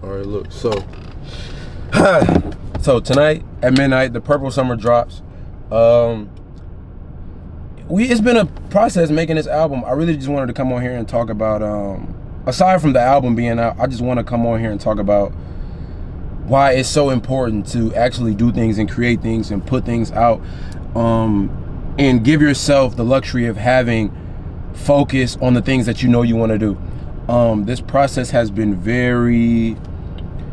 All right, look. So, so tonight at midnight, the Purple Summer drops. It's been a process making this album. I really just wanted to come on here and talk about. Aside from the album being out, I just want to come on here and talk about why it's so important to actually do things and create things and put things out, and give yourself the luxury of having focus on the things that you know you want to do. This process has been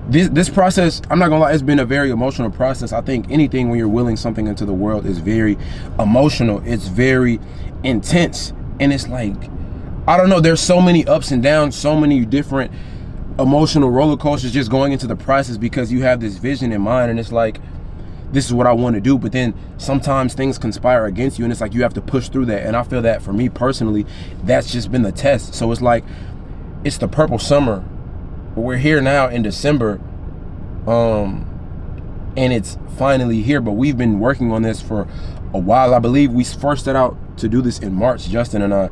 this process, I'm not gonna lie, it's been a very emotional process. I think anything when you're willing something into the world is very emotional. It's very intense. And it's like, I don't know, there's so many ups and downs, so many different emotional roller coasters just going into the process because you have this vision in mind and it's like, this is what I want to do. But then sometimes things conspire against you and it's like you have to push through that. And I feel that for me personally, that's just been the test. So it's like, it's the Purple Summer. We're here now in December, and it's finally here, but we've been working on this for a while. I believe we first set out to do this in March, Justin and I,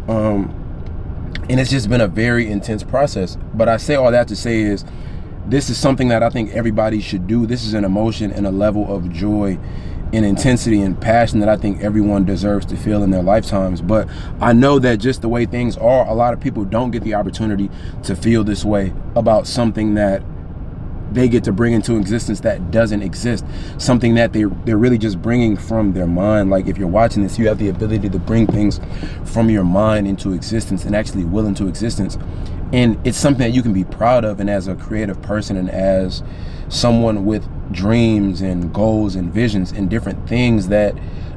and it's just been a very intense process. But I say all that to say is, this is something that I think everybody should do. This is an emotion and a level of joy and intensity and passion that I think everyone deserves to feel in their lifetimes. But I know that just the way things are, a lot of people don't get the opportunity to feel this way about something that they get to bring into existence that doesn't exist, something that they're really just bringing from their mind. Like, if you're watching this, you have the ability to bring things from your mind into existence and actually will into existence. And it's something that you can be proud of. And as a creative person and as someone with dreams and goals and visions and different things that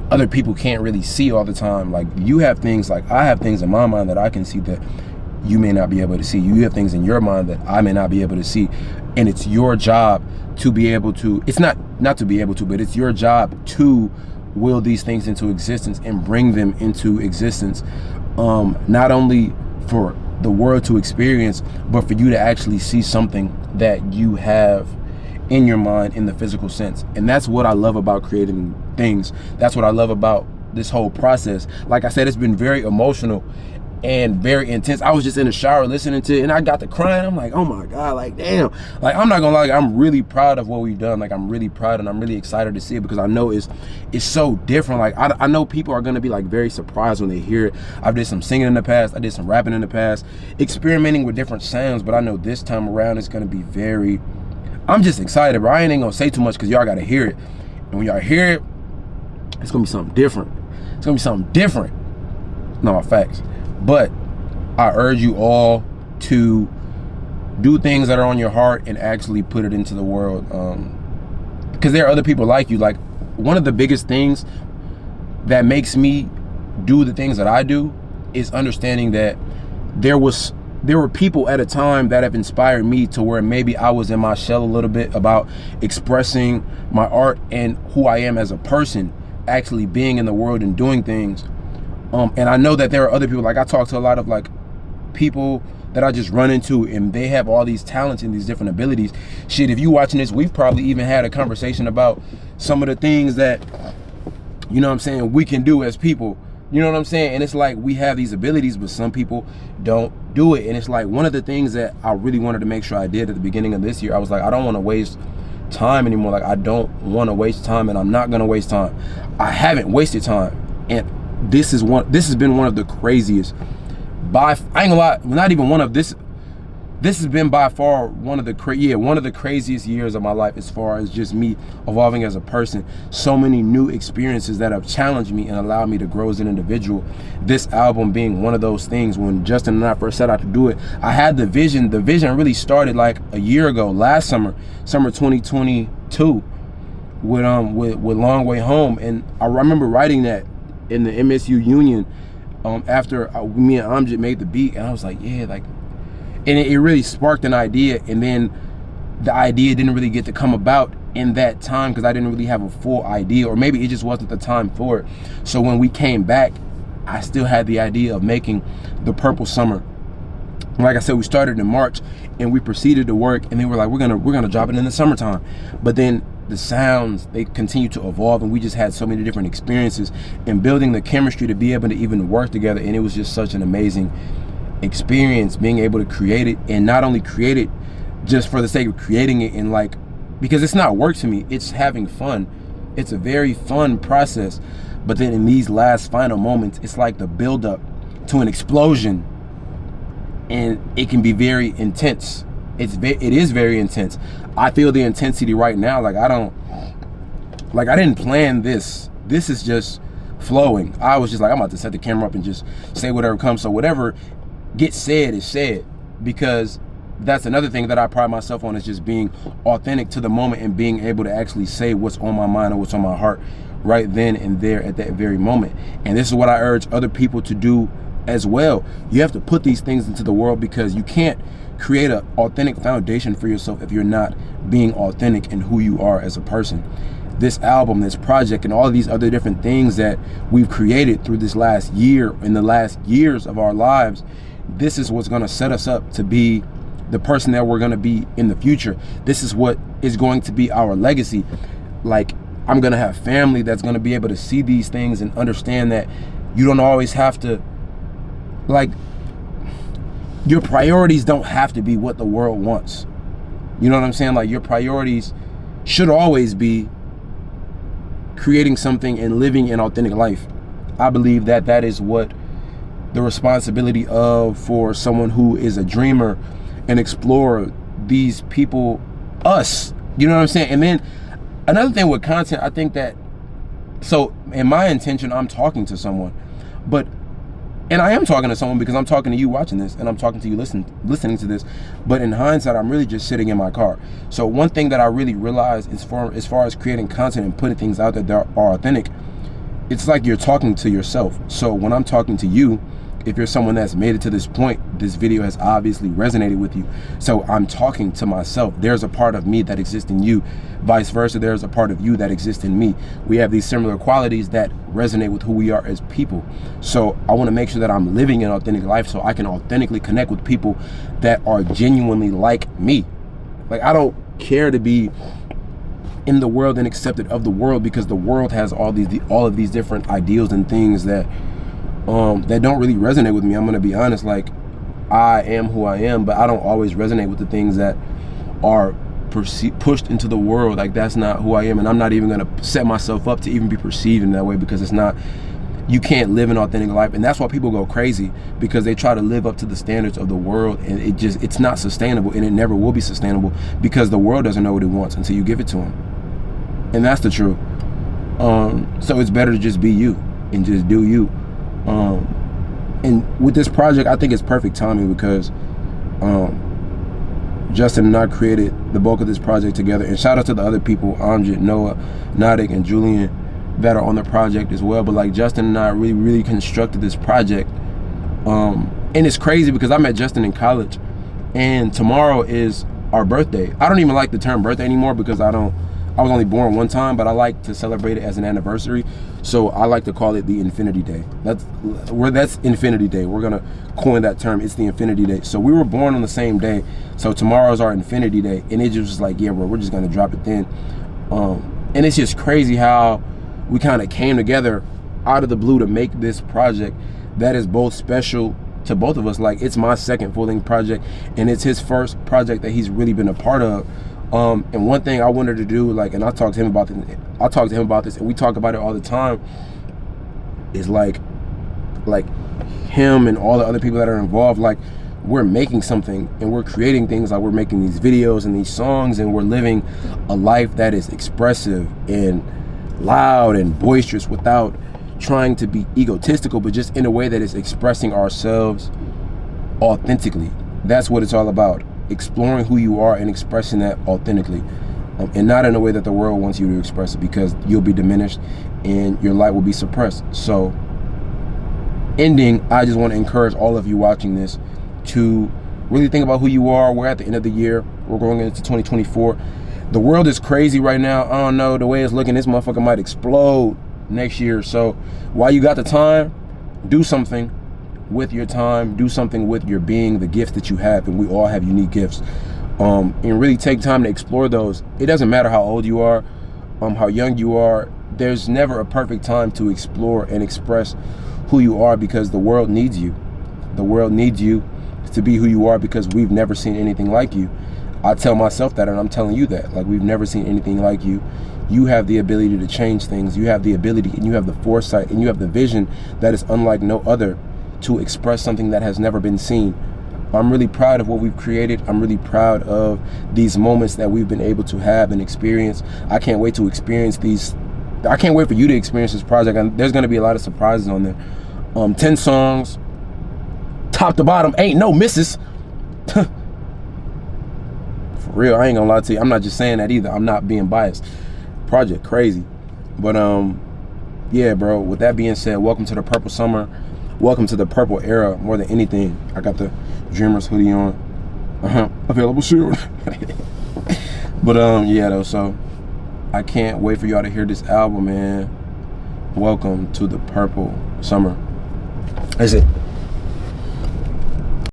other people can't really see all the time. Like, you have things, like I have things in my mind that I can see that you may not be able to see. You have things in your mind that I may not be able to see. And it's your job to be able to, it's not to be able to, but it's your job to will these things into existence and bring them into existence. Not only for the world to experience, but for you to actually see something that you have in your mind in the physical sense. And that's what I love about creating things. That's what I love about this whole process. Like I said, it's been very emotional and very intense. I was just in the shower listening to it and I got to crying. I'm like, oh my God, like, damn. Like, I'm not gonna lie, like, I'm really proud of what we've done. Like, I'm really proud and I'm really excited to see it because I know it's so different. Like, I know people are gonna be like very surprised when they hear it. I've did some singing in the past, I did some rapping in the past, experimenting with different sounds, but I know this time around it's gonna be very, I'm just excited, bro. I ain't gonna say too much because y'all gotta hear it. And when y'all hear it, it's gonna be something different. It's gonna be something different. No, facts. But I urge you all to do things that are on your heart and actually put it into the world. Because there are other people like you. Like, one of the biggest things that makes me do the things that I do is understanding that there were people at a time that have inspired me to where maybe I was in my shell a little bit about expressing my art and who I am as a person, actually being in the world and doing things. And I know that there are other people, like I talk to a lot of like people that I just run into and they have all these talents and these different abilities. Shit, if you watching this, we've probably even had a conversation about some of the things that, you know what I'm saying, we can do as people. You know what I'm saying? And it's like, we have these abilities, but some people don't do it. And it's like, one of the things that I really wanted to make sure I did at the beginning of this year, I was like, I don't want to waste time anymore. Like, I don't want to waste time and I'm not going to waste time. I haven't wasted time. And this has been one of the craziest, I ain't gonna lie, not even one of this has been by far one of the craziest years of my life as far as just me evolving as a person. So many new experiences that have challenged me and allowed me to grow as an individual. This album being one of those things. When Justin and I first set out to do it, I had the vision really started like a year ago, last summer 2022, with Long Way Home. And I remember writing that in the MSU Union after me and Amjad made the beat, and I was like, yeah, like, and it really sparked an idea. And then the idea didn't really get to come about in that time because I didn't really have a full idea, or maybe it just wasn't the time for it. So when we came back, I still had the idea of making the Purple Summer. Like I said, we started in March and we proceeded to work, and then we're like, we're gonna drop it in the summertime. But then the sounds, they continue to evolve, and we just had so many different experiences and building the chemistry to be able to even work together. And it was just such an amazing experience being able to create it, and not only create it, just for the sake of creating it, and like, because it's not work to me, it's having fun. It's a very fun process. But then in these last final moments, it's like the build up to an explosion, and it can be very intense. It is very intense. I feel the intensity right now. Like I didn't plan this. This is just flowing. I was just like, I'm about to set the camera up and just say whatever comes. So whatever gets said is said, because that's another thing that I pride myself on, is just being authentic to the moment and being able to actually say what's on my mind or what's on my heart right then and there at that very moment. And this is what I urge other people to do as well. You have to put these things into the world, because you can't create an authentic foundation for yourself if you're not being authentic in who you are as a person. This album, this project, and all of these other different things that we've created through this last year, in the last years of our lives, this is what's going to set us up to be the person that we're going to be in the future. This is what is going to be our legacy. Like, I'm going to have family that's going to be able to see these things and understand that you don't always have to, like, your priorities don't have to be what the world wants. You know what I'm saying? Like, your priorities should always be creating something and living an authentic life. I believe that that is what the responsibility of for someone who is a dreamer and explorer, these people, us, you know what I'm saying? And then another thing with content, I think that, so in my intention, I'm talking to someone, and I am talking to someone because I'm talking to you watching this, and I'm talking to you listening to this. But in hindsight, I'm really just sitting in my car. So one thing that I really realized as far as creating content and putting things out there that are authentic, it's like you're talking to yourself. So when I'm talking to you, if you're someone that's made it to this point, this video has obviously resonated with you. So I'm talking to myself. There's a part of me that exists in you. Vice versa, there's a part of you that exists in me. We have these similar qualities that resonate with who we are as people. So I want to make sure that I'm living an authentic life so I can authentically connect with people that are genuinely like me. Like, I don't care to be in the world and accepted of the world, because the world has all of these different ideals and things that don't really resonate with me. I'm gonna be honest. Like, I am who I am, but I don't always resonate with the things that are pushed into the world. Like, that's not who I am, and I'm not even gonna set myself up to even be perceived in that way, because it's not. You can't live an authentic life, and that's why people go crazy, because they try to live up to the standards of the world, and it's not sustainable, and it never will be sustainable, because the world doesn't know what it wants until you give it to them, and that's the truth. So it's better to just be you and just do you. And with this project, I think it's perfect timing, because Justin and I created the bulk of this project together. And shout out to the other people, Amjad, Noah, Nadik, and Julian, that are on the project as well. But like, Justin and I really constructed this project. And it's crazy because I met Justin in college, and tomorrow is our birthday. I don't even like the term birthday anymore, because I was only born one time, but I like to celebrate it as an anniversary. So I like to call it the Infinity Day. That's Infinity Day. We're gonna coin that term. It's the Infinity Day. So we were born on the same day. So tomorrow's our Infinity Day, and it just was like, yeah, bro, we're just gonna drop it then. And it's just crazy how we kind of came together out of the blue to make this project that is both special to both of us. Like, it's my second full-length project, and it's his first project that he's really been a part of. And one thing I wanted to do, like, and I talked to him about this, and we talk about it all the time, is like him and all the other people that are involved, like, we're making something and we're creating things. Like, we're making these videos and these songs, and we're living a life that is expressive and loud and boisterous without trying to be egotistical, but just in a way that is expressing ourselves authentically. That's what it's all about. Exploring who you are and expressing that authentically, and not in a way that the world wants you to express it, because you'll be diminished and your light will be suppressed. So, ending, I just want to encourage all of you watching this to really think about who you are. We're at the end of the year. We're going into 2024. The world is crazy right now. I don't know, the way it's looking, this motherfucker might explode next year. So while you got the time, do something with your time, do something with your being, the gifts that you have, and we all have unique gifts, and really take time to explore those. It doesn't matter how old you are, how young you are. There's never a perfect time to explore and express who you are, because the world needs you. The world needs you to be who you are, because we've never seen anything like you. I tell myself that, and I'm telling you that. Like, we've never seen anything like you. You have the ability to change things. You have the ability, and you have the foresight, and you have the vision that is unlike no other to express something that has never been seen. I'm really proud of what we've created. I'm really proud of these moments that we've been able to have and experience. I can't wait to experience these. I can't wait for you to experience this project. And there's going to be a lot of surprises on there. 10 songs, top to bottom, ain't no misses. For real, I ain't gonna lie to you. I'm not just saying that either. I'm not being biased. Project crazy. But yeah, bro, with that being said, welcome to the Purple Summer. Welcome to the purple era. More than anything, I got the Dreamers hoodie on. Available soon. But yeah, though, so I can't wait for y'all to hear this album, man. Welcome to the Purple Summer. That's it.